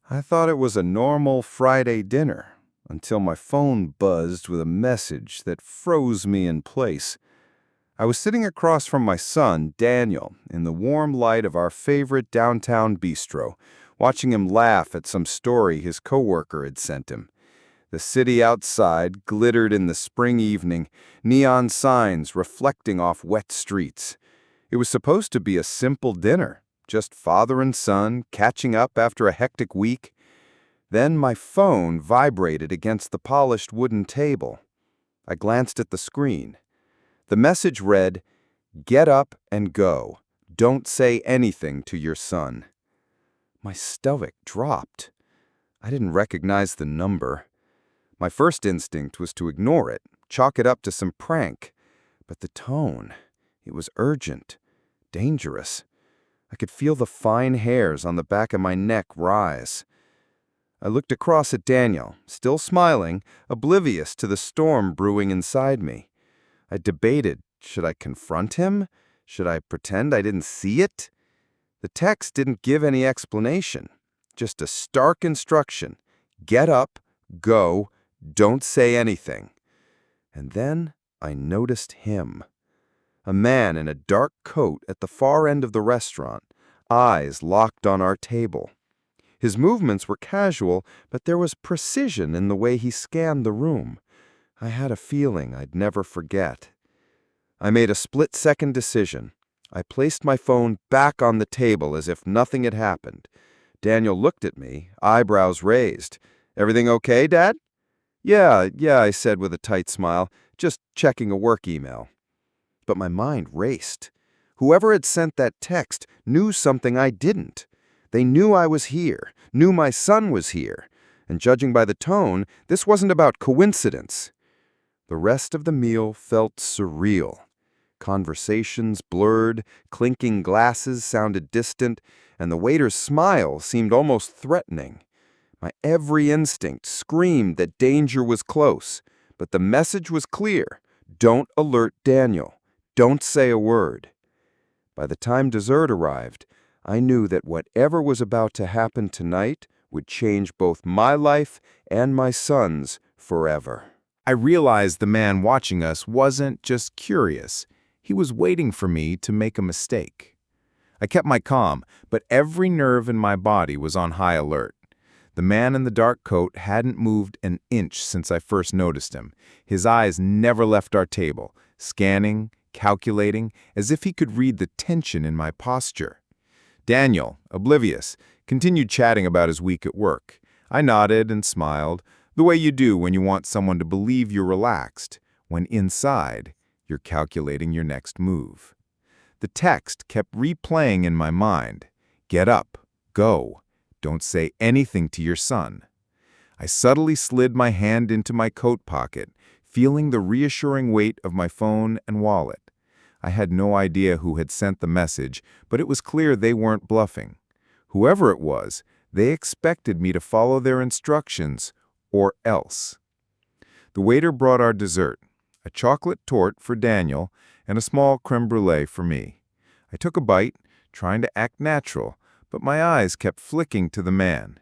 I thought it was a normal Friday dinner until my phone buzzed with a message that froze me in place. I was sitting across from my son, Daniel, in the warm light of our favorite downtown bistro, watching him laugh at some story his coworker had sent him. The city outside glittered in the spring evening, neon signs reflecting off wet streets. It was supposed to be a simple dinner, just father and son catching up after a hectic week. Then my phone vibrated against the polished wooden table. I glanced at the screen. The message read, "Get up and go. Don't say anything to your son." My stomach dropped. I didn't recognize the number. My first instinct was to ignore it, chalk it up to some prank. But the tone, it was urgent, dangerous. I could feel the fine hairs on the back of my neck rise. I looked across at Daniel, still smiling, oblivious to the storm brewing inside me. I debated, should I confront him? Should I pretend I didn't see it? The text didn't give any explanation, just a stark instruction. Get up, go, don't say anything. And then I noticed him. A man in a dark coat at the far end of the restaurant, eyes locked on our table. His movements were casual, but there was precision in the way he scanned the room. I had a feeling I'd never forget. I made a split-second decision. I placed my phone back on the table as if nothing had happened. Daniel looked at me, eyebrows raised. "Everything okay, Dad?" Yeah, I said with a tight smile, just checking a work email. But my mind raced. Whoever had sent that text knew something I didn't. They knew I was here, knew my son was here, and judging by the tone, this wasn't about coincidence. The rest of the meal felt surreal. Conversations blurred, clinking glasses sounded distant, and the waiter's smile seemed almost threatening. My every instinct screamed that danger was close, but the message was clear. Don't alert Daniel. Don't say a word. By the time dessert arrived, I knew that whatever was about to happen tonight would change both my life and my son's forever. I realized the man watching us wasn't just curious. He was waiting for me to make a mistake. I kept my calm, but every nerve in my body was on high alert. The man in the dark coat hadn't moved an inch since I first noticed him. His eyes never left our table, scanning, calculating, as if he could read the tension in my posture. Daniel, oblivious, continued chatting about his week at work. I nodded and smiled, the way you do when you want someone to believe you're relaxed, when inside, you're calculating your next move. The text kept replaying in my mind. Get up, go, don't say anything to your son. I subtly slid my hand into my coat pocket, feeling the reassuring weight of my phone and wallet. I had no idea who had sent the message, but it was clear they weren't bluffing. Whoever it was, they expected me to follow their instructions, or else. The waiter brought our dessert, a chocolate torte for Daniel and a small creme brulee for me. I took a bite, trying to act natural, but my eyes kept flicking to the man.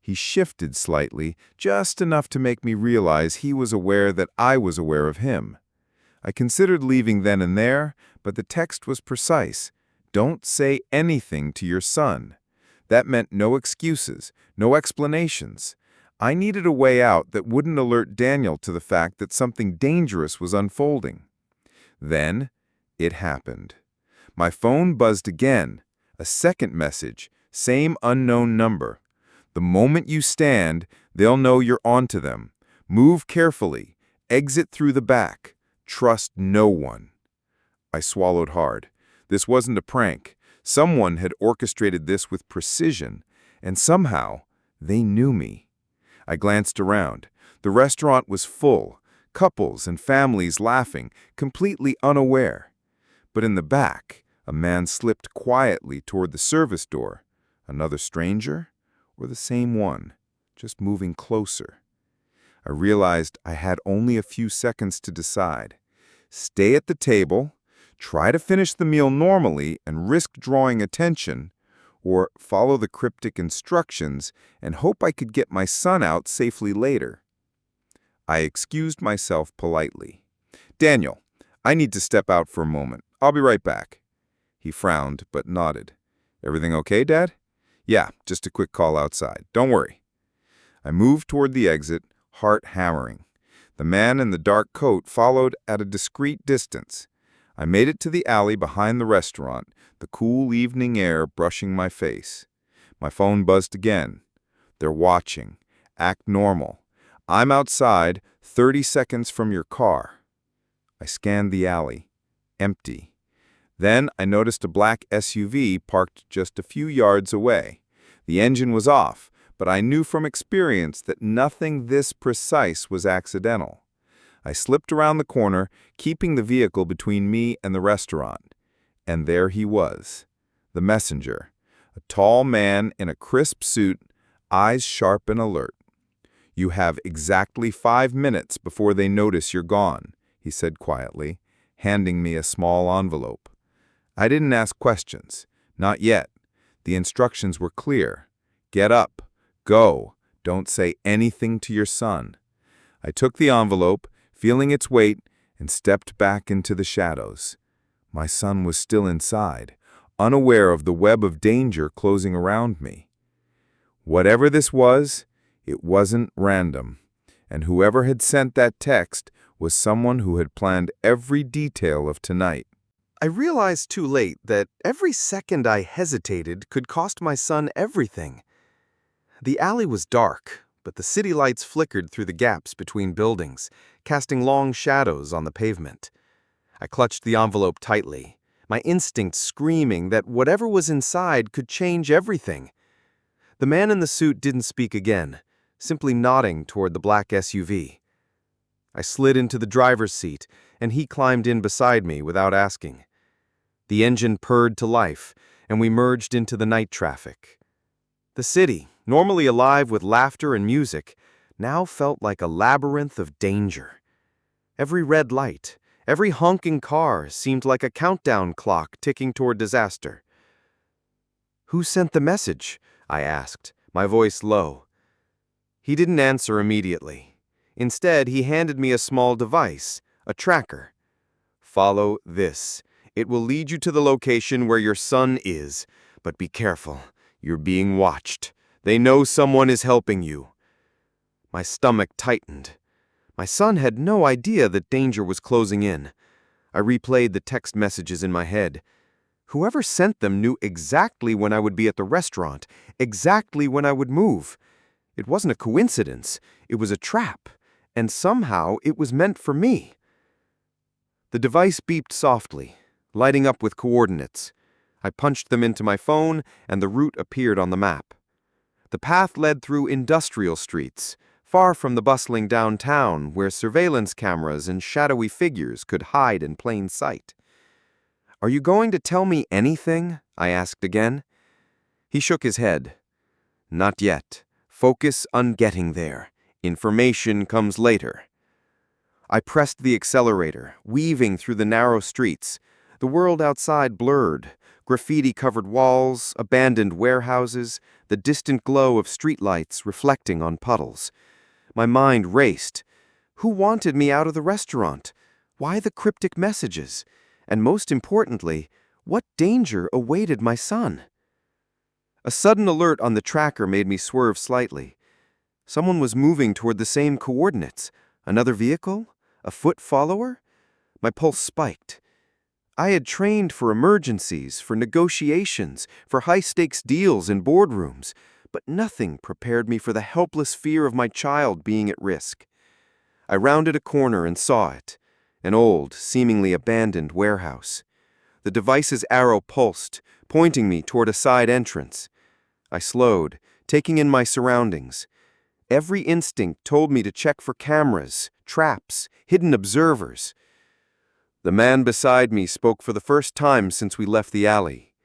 He shifted slightly, just enough to make me realize he was aware that I was aware of him. I considered leaving then and there, but the text was precise. Don't say anything to your son. That meant no excuses, no explanations. I needed a way out that wouldn't alert Daniel to the fact that something dangerous was unfolding. Then, it happened. My phone buzzed again. A second message, same unknown number. The moment you stand, they'll know you're onto them. Move carefully. Exit through the back. Trust no one. I swallowed hard. This wasn't a prank. Someone had orchestrated this with precision, and somehow, they knew me. I glanced around. The restaurant was full, couples and families laughing, completely unaware. But in the back, a man slipped quietly toward the service door. Another stranger? Or the same one, just moving closer? I realized I had only a few seconds to decide. Stay at the table, try to finish the meal normally and risk drawing attention, or follow the cryptic instructions and hope I could get my son out safely later. I excused myself politely. "Daniel, I need to step out for a moment. I'll be right back." He frowned, but nodded. "Everything okay, Dad?" "Yeah, just a quick call outside. Don't worry." I moved toward the exit, heart hammering. The man in the dark coat followed at a discreet distance. I made it to the alley behind the restaurant, the cool evening air brushing my face. My phone buzzed again. "They're watching. Act normal. I'm outside, 30 seconds from your car." I scanned the alley. Empty. Then I noticed a black SUV parked just a few yards away. The engine was off, but I knew from experience that nothing this precise was accidental. I slipped around the corner, keeping the vehicle between me and the restaurant. And there he was, the messenger, a tall man in a crisp suit, eyes sharp and alert. "You have exactly 5 minutes before they notice you're gone," he said quietly, handing me a small envelope. I didn't ask questions. Not yet. The instructions were clear. Get up. Go. Don't say anything to your son. I took the envelope, feeling its weight, and stepped back into the shadows. My son was still inside, unaware of the web of danger closing around me. Whatever this was, it wasn't random, and whoever had sent that text was someone who had planned every detail of tonight. I realized too late that every second I hesitated could cost my son everything. The alley was dark, but the city lights flickered through the gaps between buildings, casting long shadows on the pavement. I clutched the envelope tightly, my instinct screaming that whatever was inside could change everything. The man in the suit didn't speak again, simply nodding toward the black SUV. I slid into the driver's seat, and he climbed in beside me without asking. The engine purred to life, and we merged into the night traffic. The city, normally alive with laughter and music, now felt like a labyrinth of danger. Every red light, every honking car seemed like a countdown clock ticking toward disaster. "Who sent the message?" I asked, my voice low. He didn't answer immediately. Instead, he handed me a small device, a tracker. "Follow this. It will lead you to the location where your son is. But be careful. You're being watched. They know someone is helping you." My stomach tightened. My son had no idea that danger was closing in. I replayed the text messages in my head. Whoever sent them knew exactly when I would be at the restaurant, exactly when I would move. It wasn't a coincidence. It was a trap. And somehow it was meant for me. The device beeped softly, lighting up with coordinates. I punched them into my phone, and the route appeared on the map. The path led through industrial streets, far from the bustling downtown where surveillance cameras and shadowy figures could hide in plain sight. "Are you going to tell me anything?" I asked again. He shook his head. "Not yet. Focus on getting there. Information comes later." I pressed the accelerator, weaving through the narrow streets. The world outside blurred, graffiti-covered walls, abandoned warehouses, the distant glow of streetlights reflecting on puddles. My mind raced. Who wanted me out of the restaurant? Why the cryptic messages? And most importantly, what danger awaited my son? A sudden alert on the tracker made me swerve slightly. Someone was moving toward the same coordinates. Another vehicle? A foot follower? My pulse spiked. I had trained for emergencies, for negotiations, for high-stakes deals in boardrooms, but nothing prepared me for the helpless fear of my child being at risk. I rounded a corner and saw it, an old, seemingly abandoned warehouse. The device's arrow pulsed, pointing me toward a side entrance. I slowed, taking in my surroundings. Every instinct told me to check for cameras, traps, hidden observers. The man beside me spoke for the first time since we left the alley.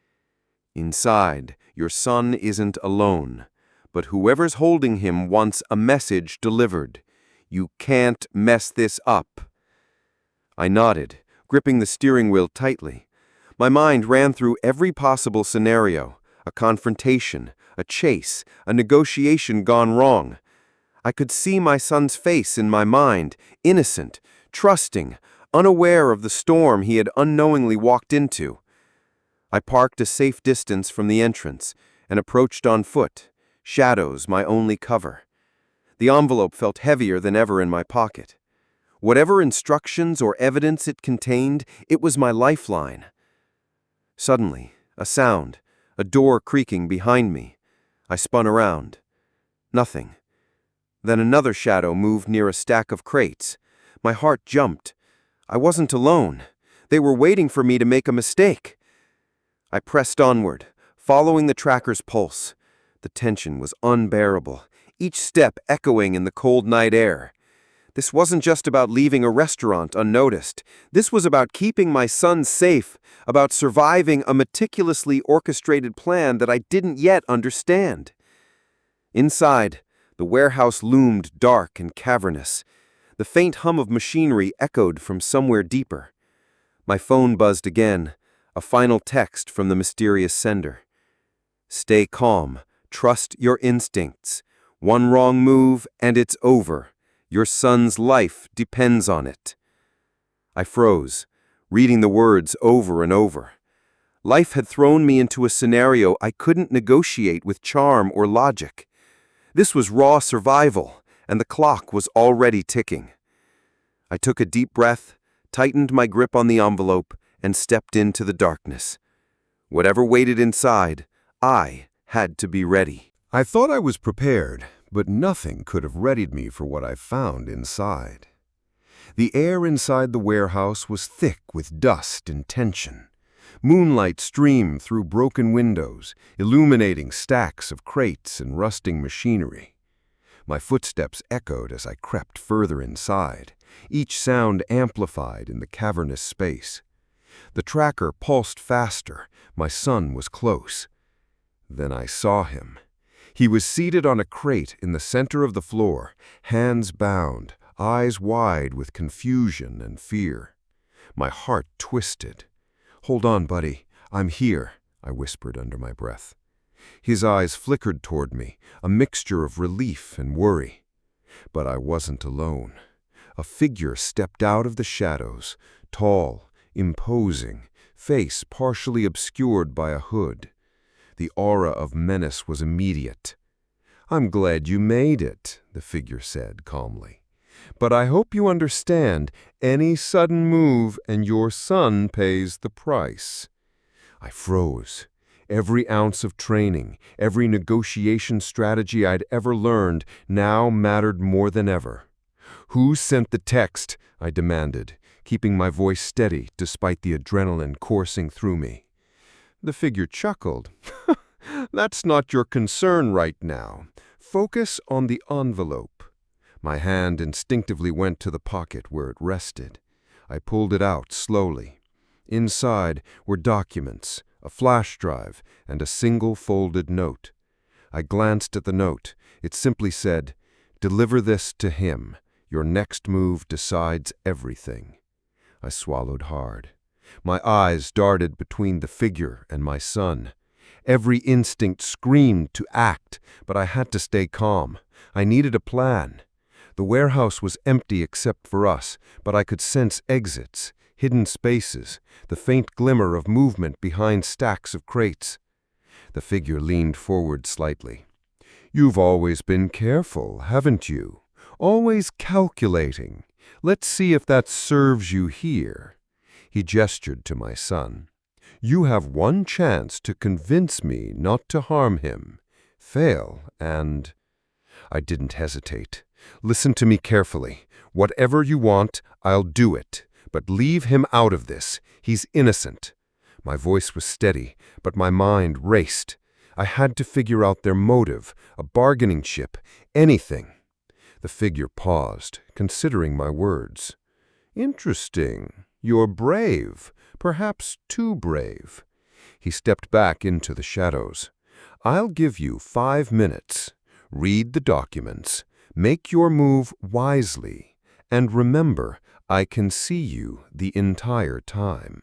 "Inside, your son isn't alone, but whoever's holding him wants a message delivered. You can't mess this up." I nodded, gripping the steering wheel tightly. My mind ran through every possible scenario. A confrontation, a chase, a negotiation gone wrong. I could see my son's face in my mind, innocent, trusting, unaware of the storm he had unknowingly walked into. I parked a safe distance from the entrance and approached on foot, shadows my only cover. The envelope felt heavier than ever in my pocket. Whatever instructions or evidence it contained, it was my lifeline. Suddenly, a sound, a door creaking behind me. I spun around. Nothing. Then another shadow moved near a stack of crates. My heart jumped. I wasn't alone. They were waiting for me to make a mistake. I pressed onward, following the tracker's pulse. The tension was unbearable, each step echoing in the cold night air. This wasn't just about leaving a restaurant unnoticed. This was about keeping my son safe, about surviving a meticulously orchestrated plan that I didn't yet understand. Inside, the warehouse loomed dark and cavernous. The faint hum of machinery echoed from somewhere deeper. My phone buzzed again, a final text from the mysterious sender. Stay calm. Trust your instincts. One wrong move and it's over. Your son's life depends on it. I froze, reading the words over and over. Life had thrown me into a scenario I couldn't negotiate with charm or logic. This was raw survival, and the clock was already ticking. I took a deep breath, tightened my grip on the envelope, and stepped into the darkness. Whatever waited inside, I had to be ready. I thought I was prepared, but nothing could have readied me for what I found inside. The air inside the warehouse was thick with dust and tension. Moonlight streamed through broken windows, illuminating stacks of crates and rusting machinery. My footsteps echoed as I crept further inside, each sound amplified in the cavernous space. The tracker pulsed faster. My son was close. Then I saw him. He was seated on a crate in the center of the floor, hands bound, eyes wide with confusion and fear. My heart twisted. "Hold on, buddy. I'm here," I whispered under my breath. His eyes flickered toward me, a mixture of relief and worry. But I wasn't alone. A figure stepped out of the shadows, tall, imposing, face partially obscured by a hood. The aura of menace was immediate. "I'm glad you made it," the figure said calmly. "But I hope you understand, any sudden move and your son pays the price." I froze. Every ounce of training, every negotiation strategy I'd ever learned now mattered more than ever. "Who sent the text?" I demanded, keeping my voice steady despite the adrenaline coursing through me. The figure chuckled. "That's not your concern right now. Focus on the envelope." My hand instinctively went to the pocket where it rested. I pulled it out slowly. Inside were documents, a flash drive, and a single folded note. I glanced at the note. It simply said, "Deliver this to him. Your next move decides everything." I swallowed hard. My eyes darted between the figure and my son. Every instinct screamed to act, but I had to stay calm. I needed a plan. The warehouse was empty except for us, but I could sense exits, hidden spaces, the faint glimmer of movement behind stacks of crates. The figure leaned forward slightly. "You've always been careful, haven't you? Always calculating. Let's see if that serves you here." He gestured to my son. "You have one chance to convince me not to harm him. Fail, and—" I didn't hesitate. "Listen to me carefully. Whatever you want, I'll do it. But leave him out of this. He's innocent." My voice was steady, but my mind raced. I had to figure out their motive, a bargaining chip, anything. The figure paused, considering my words. "Interesting. You're brave, perhaps too brave." He stepped back into the shadows. "I'll give you 5 minutes. Read the documents. Make your move wisely. And remember, I can see you the entire time."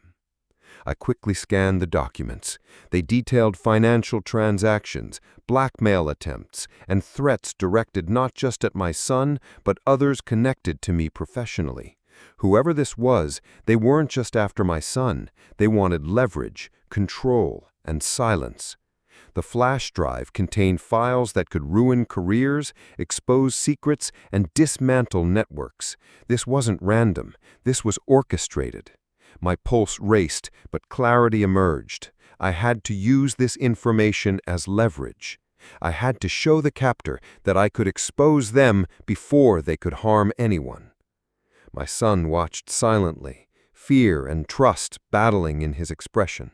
I quickly scanned the documents. They detailed financial transactions, blackmail attempts, and threats directed not just at my son, but others connected to me professionally. Whoever this was, they weren't just after my son. They wanted leverage, control, and silence. The flash drive contained files that could ruin careers, expose secrets, and dismantle networks. This wasn't random. This was orchestrated. My pulse raced, but clarity emerged. I had to use this information as leverage. I had to show the captor that I could expose them before they could harm anyone. My son watched silently, fear and trust battling in his expression.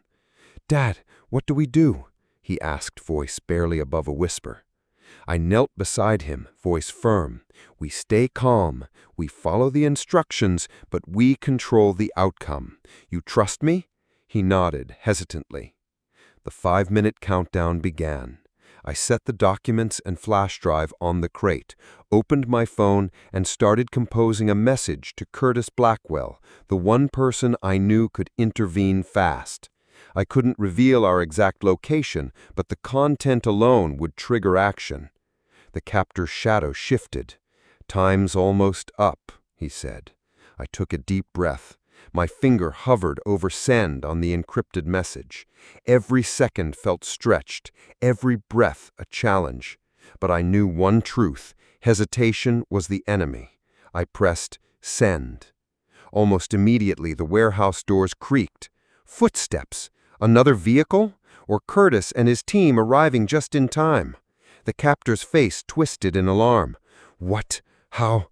"Dad, what do we do?" he asked, voice barely above a whisper. I knelt beside him, voice firm. "We stay calm. We follow the instructions, but we control the outcome. You trust me?" He nodded, hesitantly. The 5-minute countdown began. I set the documents and flash drive on the crate, opened my phone, and started composing a message to Curtis Blackwell, the one person I knew could intervene fast. I couldn't reveal our exact location, but the content alone would trigger action. The captor's shadow shifted. "Time's almost up," he said. I took a deep breath. My finger hovered over send on the encrypted message. Every second felt stretched, every breath a challenge. But I knew one truth: hesitation was the enemy. I pressed send. Almost immediately, the warehouse doors creaked. Footsteps. Another vehicle? Or Curtis and his team arriving just in time? The captor's face twisted in alarm. "What? How?"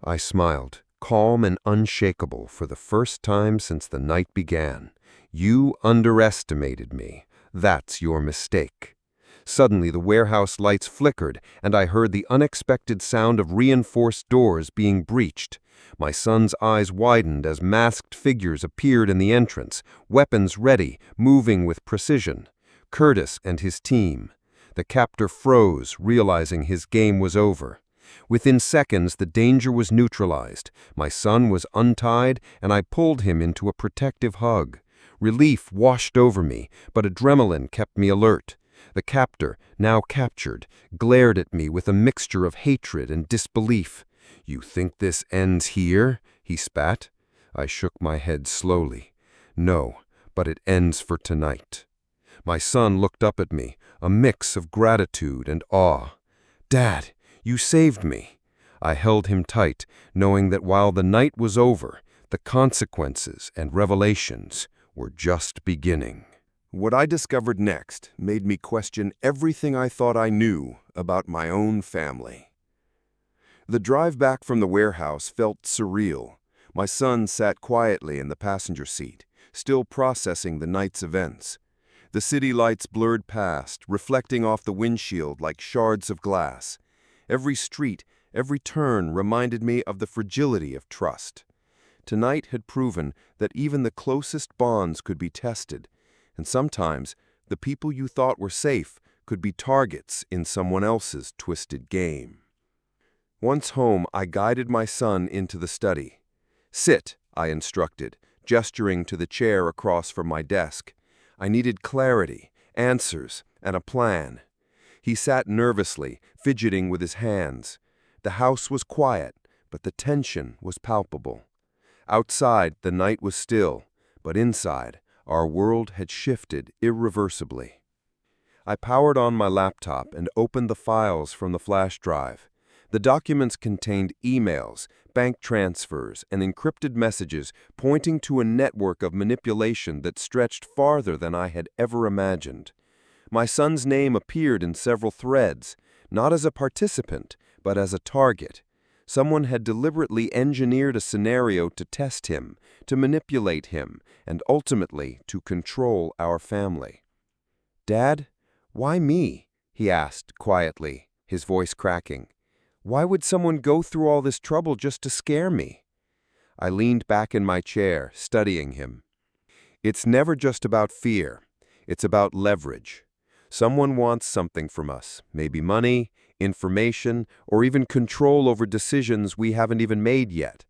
I smiled, calm and unshakable for the first time since the night began. "You underestimated me. That's your mistake." Suddenly, the warehouse lights flickered, and I heard the unexpected sound of reinforced doors being breached. My son's eyes widened as masked figures appeared in the entrance, weapons ready, moving with precision. Curtis and his team. The captor froze, realizing his game was over. Within seconds, the danger was neutralized. My son was untied, and I pulled him into a protective hug. Relief washed over me, but adrenaline kept me alert. The captor, now captured, glared at me with a mixture of hatred and disbelief. "You think this ends here?" he spat. I shook my head slowly. "No, but it ends for tonight." My son looked up at me, a mix of gratitude and awe. "Dad, you saved me." I held him tight, knowing that while the night was over, the consequences and revelations were just beginning. What I discovered next made me question everything I thought I knew about my own family. The drive back from the warehouse felt surreal. My son sat quietly in the passenger seat, still processing the night's events. The city lights blurred past, reflecting off the windshield like shards of glass. Every street, every turn reminded me of the fragility of trust. Tonight had proven that even the closest bonds could be tested, and sometimes the people you thought were safe could be targets in someone else's twisted game. Once home, I guided my son into the study. "Sit," I instructed, gesturing to the chair across from my desk. I needed clarity, answers, and a plan. He sat nervously, fidgeting with his hands. The house was quiet, but the tension was palpable. Outside, the night was still, but inside, our world had shifted irreversibly. I powered on my laptop and opened the files from the flash drive. The documents contained emails, bank transfers, and encrypted messages pointing to a network of manipulation that stretched farther than I had ever imagined. My son's name appeared in several threads, not as a participant, but as a target. Someone had deliberately engineered a scenario to test him, to manipulate him, and ultimately to control our family. "Dad, why me?" he asked quietly, his voice cracking. "Why would someone go through all this trouble just to scare me?" I leaned back in my chair, studying him. "It's never just about fear. It's about leverage. Someone wants something from us, maybe money, information, or even control over decisions we haven't even made yet."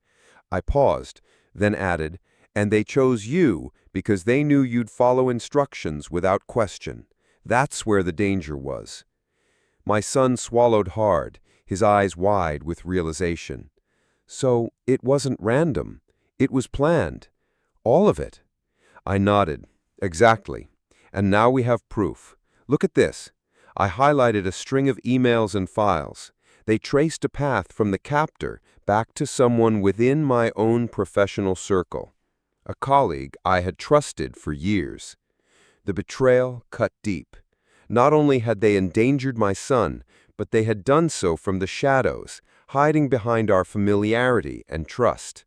I paused, then added, And they chose you because they knew you'd follow instructions without question. That's where the danger was. My son swallowed hard, his eyes wide with realization. So it wasn't random. It was planned. All of it. I nodded. Exactly. And now we have proof. Look at this. I highlighted a string of emails and files. They traced a path from the captor back to someone within my own professional circle, a colleague I had trusted for years. The betrayal cut deep. Not only had they endangered my son, but they had done so from the shadows, hiding behind our familiarity and trust.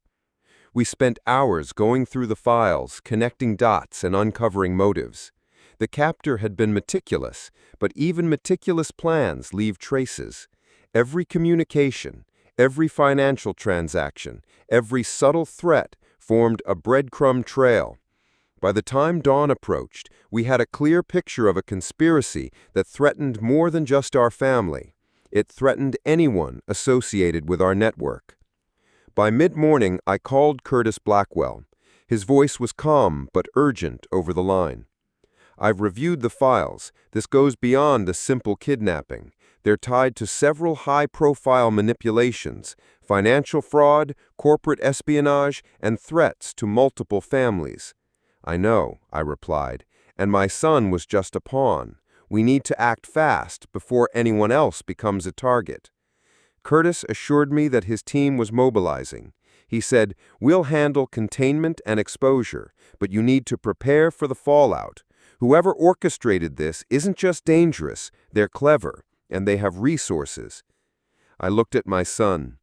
We spent hours going through the files, connecting dots and uncovering motives. The captor had been meticulous, but even meticulous plans leave traces. Every communication, every financial transaction, every subtle threat formed a breadcrumb trail. By the time dawn approached, we had a clear picture of a conspiracy that threatened more than just our family. It threatened anyone associated with our network. By mid-morning, I called Curtis Blackwell. His voice was calm but urgent over the line. I've reviewed the files. This goes beyond a simple kidnapping. They're tied to several high-profile manipulations, financial fraud, corporate espionage, and threats to multiple families. I know, I replied, and my son was just a pawn. We need to act fast before anyone else becomes a target. Curtis assured me that his team was mobilizing. He said, "We'll handle containment and exposure, but you need to prepare for the fallout. Whoever orchestrated this isn't just dangerous, they're clever, and they have resources." I looked at my son.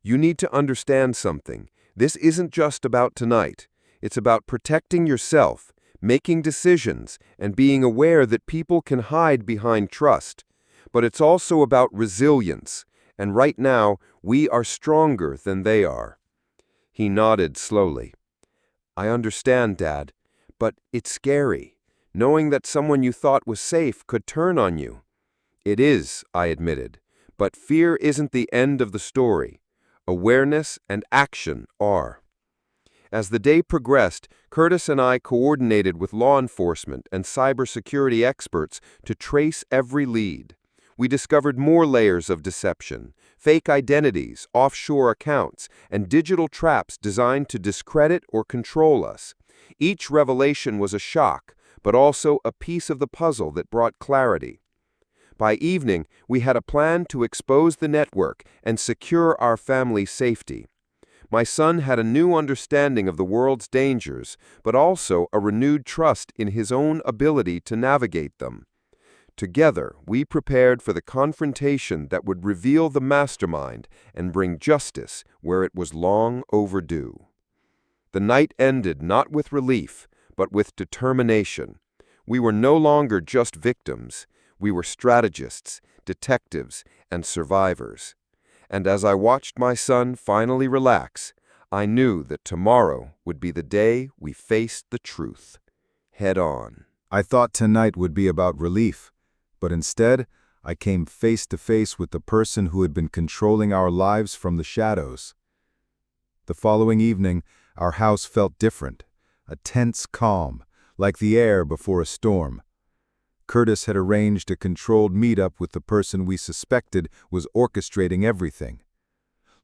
"You need to understand something. This isn't just about tonight. It's about protecting yourself, making decisions, and being aware that people can hide behind trust. But it's also about resilience, and right now, we are stronger than they are." He nodded slowly. "I understand, Dad, but it's scary, knowing that someone you thought was safe could turn on you." "It is," I admitted, "but fear isn't the end of the story. Awareness and action are." As the day progressed, Curtis and I coordinated with law enforcement and cybersecurity experts to trace every lead. We discovered more layers of deception, fake identities, offshore accounts, and digital traps designed to discredit or control us. Each revelation was a shock, but also a piece of the puzzle that brought clarity. By evening, we had a plan to expose the network and secure our family's safety. My son had a new understanding of the world's dangers, but also a renewed trust in his own ability to navigate them. Together, we prepared for the confrontation that would reveal the mastermind and bring justice where it was long overdue. The night ended not with relief, but with determination. We were no longer just victims. We were strategists, detectives, and survivors. And as I watched my son finally relax, I knew that tomorrow would be the day we faced the truth, head on. I thought tonight would be about relief, but instead, I came face to face with the person who had been controlling our lives from the shadows. The following evening, our house felt different, a tense calm, like the air before a storm. Curtis had arranged a controlled meetup with the person we suspected was orchestrating everything.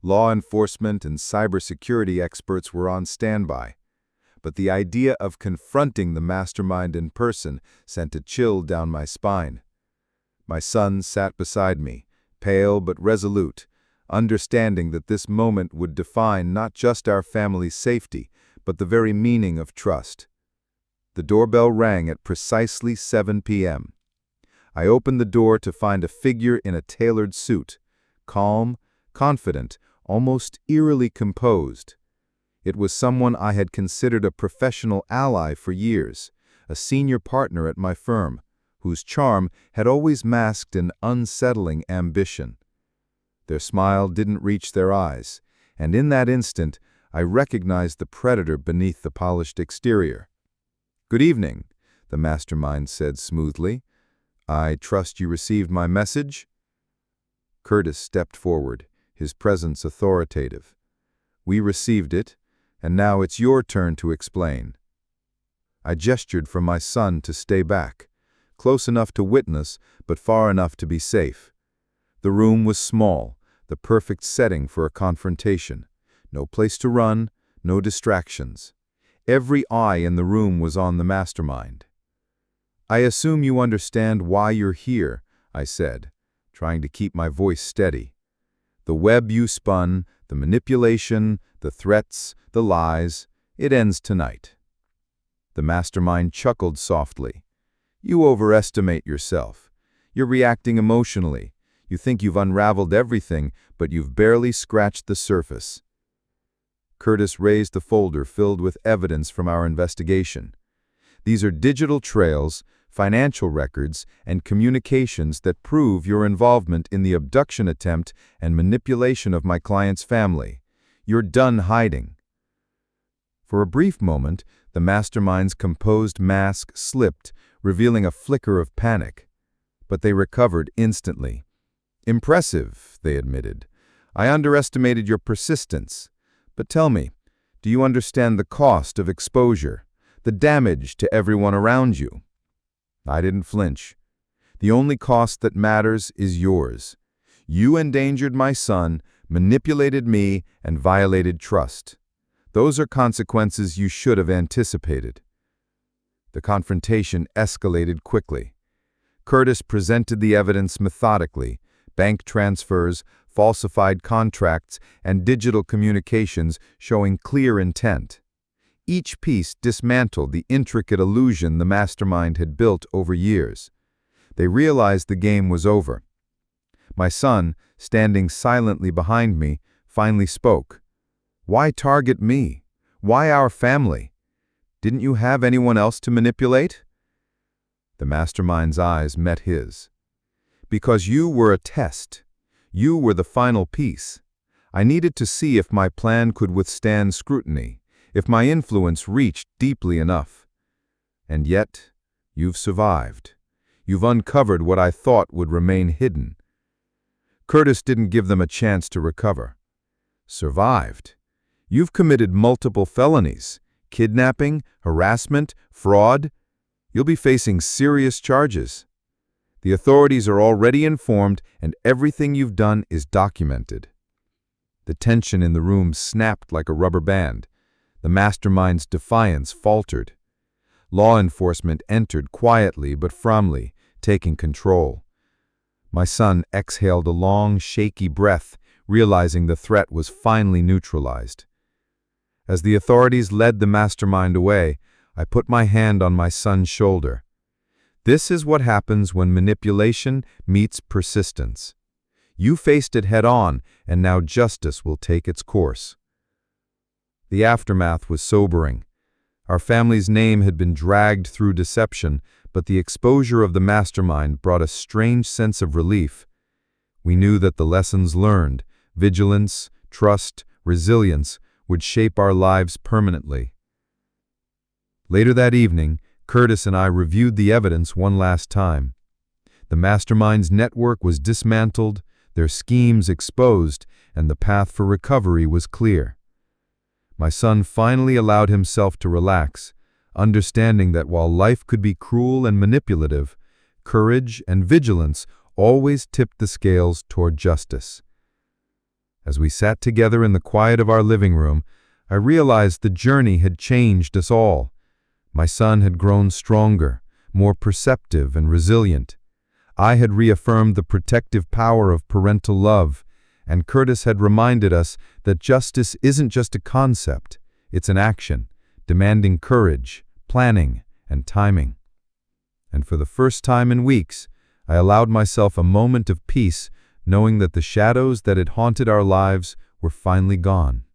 Law enforcement and cybersecurity experts were on standby, but the idea of confronting the mastermind in person sent a chill down my spine. My son sat beside me, pale but resolute, understanding that this moment would define not just our family's safety, but the very meaning of trust. The doorbell rang at precisely 7 p.m. I opened the door to find a figure in a tailored suit, calm, confident, almost eerily composed. It was someone I had considered a professional ally for years, a senior partner at my firm, whose charm had always masked an unsettling ambition. Their smile didn't reach their eyes, and in that instant, I recognized the predator beneath the polished exterior. "Good evening," the mastermind said smoothly. "I trust you received my message?" Curtis stepped forward, his presence authoritative. "We received it. And now it's your turn to explain." I gestured for my son to stay back, close enough to witness, but far enough to be safe. The room was small, the perfect setting for a confrontation. No place to run, no distractions. Every eye in the room was on the mastermind. "I assume you understand why you're here," I said, trying to keep my voice steady. "The web you spun, the manipulation, the threats, the lies, it ends tonight." The mastermind chuckled softly. "You overestimate yourself. You're reacting emotionally. You think you've unraveled everything, but you've barely scratched the surface." Curtis raised the folder filled with evidence from our investigation. "These are digital trails, financial records, and communications that prove your involvement in the abduction attempt and manipulation of my client's family. You're done hiding." For a brief moment, the mastermind's composed mask slipped, revealing a flicker of panic. But they recovered instantly. "Impressive," they admitted. "I underestimated your persistence. But tell me, do you understand the cost of exposure, the damage to everyone around you?" I didn't flinch. "The only cost that matters is yours. You endangered my son, manipulated me, and violated trust. Those are consequences you should have anticipated." The confrontation escalated quickly. Curtis presented the evidence methodically: bank transfers, falsified contracts, and digital communications showing clear intent. Each piece dismantled the intricate illusion the mastermind had built over years. They realized the game was over. My son, standing silently behind me, finally spoke. "Why target me? Why our family? Didn't you have anyone else to manipulate?" The mastermind's eyes met his. "Because you were a test. You were the final piece. I needed to see if my plan could withstand scrutiny, if my influence reached deeply enough. And yet, you've survived. You've uncovered what I thought would remain hidden." Curtis didn't give them a chance to recover. "Survived? You've committed multiple felonies: kidnapping, harassment, fraud. You'll be facing serious charges. The authorities are already informed, and everything you've done is documented." The tension in the room snapped like a rubber band. The mastermind's defiance faltered. Law enforcement entered quietly but firmly, taking control. My son exhaled a long, shaky breath, realizing the threat was finally neutralized. As the authorities led the mastermind away, I put my hand on my son's shoulder. "This is what happens when manipulation meets persistence. You faced it head-on, and now justice will take its course." The aftermath was sobering. Our family's name had been dragged through deception, but the exposure of the mastermind brought a strange sense of relief. We knew that the lessons learned, vigilance, trust, resilience, would shape our lives permanently. Later that evening, Curtis and I reviewed the evidence one last time. The mastermind's network was dismantled, their schemes exposed, and the path for recovery was clear. My son finally allowed himself to relax, understanding that while life could be cruel and manipulative, courage and vigilance always tipped the scales toward justice. As we sat together in the quiet of our living room, I realized the journey had changed us all. My son had grown stronger, more perceptive and resilient. I had reaffirmed the protective power of parental love, and Curtis had reminded us that justice isn't just a concept, it's an action, demanding courage, planning, and timing. And for the first time in weeks, I allowed myself a moment of peace, knowing that the shadows that had haunted our lives were finally gone.